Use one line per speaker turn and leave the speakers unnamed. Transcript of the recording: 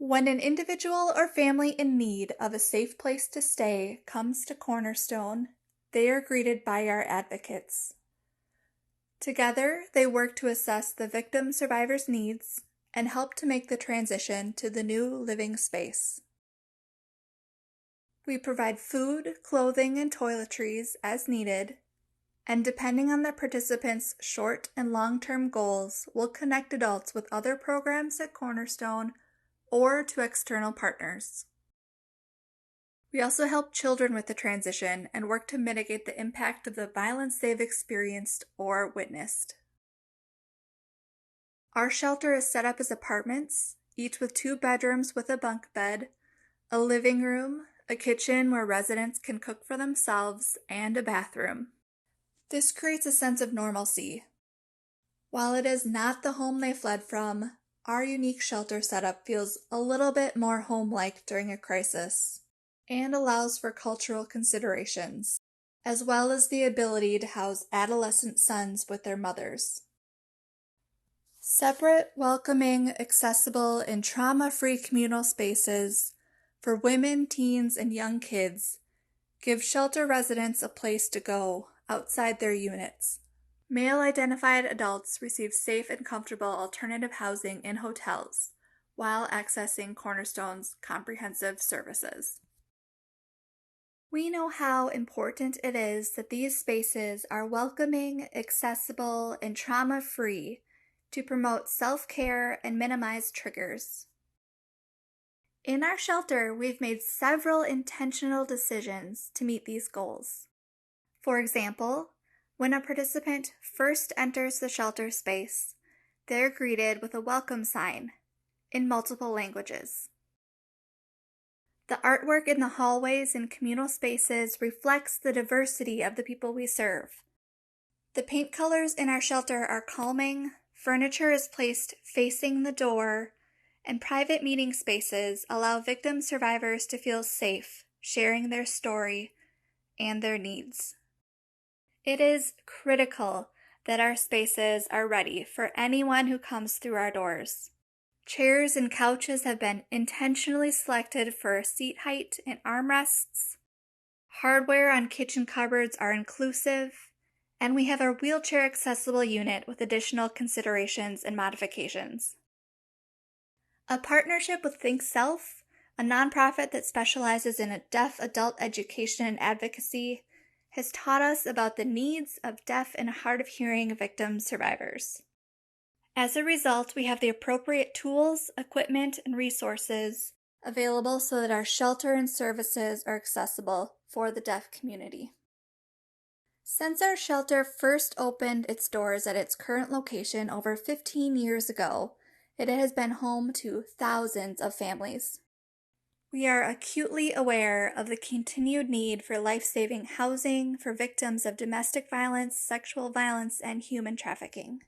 When an individual or family in need of a safe place to stay comes to Cornerstone, they are greeted by our advocates. Together, they work to assess the victim survivor's needs and help to make the transition to the new living space. We provide food, clothing, and toiletries as needed, and depending on the participants' short and long-term goals, we'll connect adults with other programs at Cornerstone or to external partners. We also help children with the transition and work to mitigate the impact of the violence they've experienced or witnessed. Our shelter is set up as apartments, each with 2 bedrooms with a bunk bed, a living room, a kitchen where residents can cook for themselves, and a bathroom. This creates a sense of normalcy. While it is not the home they fled from, our unique shelter setup feels a little bit more home-like during a crisis and allows for cultural considerations, as well as the ability to house adolescent sons with their mothers. Separate, welcoming, accessible, and trauma-free communal spaces for women, teens, and young kids give shelter residents a place to go outside their units. Male-identified adults receive safe and comfortable alternative housing in hotels while accessing Cornerstone's comprehensive services. We know how important it is that these spaces are welcoming, accessible, and trauma-free to promote self-care and minimize triggers. In our shelter, we've made several intentional decisions to meet these goals. For example, when a participant first enters the shelter space, they're greeted with a welcome sign in multiple languages. The artwork in the hallways and communal spaces reflects the diversity of the people we serve. The paint colors in our shelter are calming, furniture is placed facing the door, and private meeting spaces allow victim survivors to feel safe sharing their story and their needs. It is critical that our spaces are ready for anyone who comes through our doors. Chairs and couches have been intentionally selected for seat height and armrests. Hardware on kitchen cupboards are inclusive, and we have a wheelchair-accessible unit with additional considerations and modifications. A partnership with Think Self, a nonprofit that specializes in deaf adult education and advocacy, has taught us about the needs of deaf and hard of hearing victim survivors. As a result, we have the appropriate tools, equipment, and resources available so that our shelter and services are accessible for the deaf community. Since our shelter first opened its doors at its current location over 15 years ago, it has been home to thousands of families. We are acutely aware of the continued need for life-saving housing for victims of domestic violence, sexual violence, and human trafficking.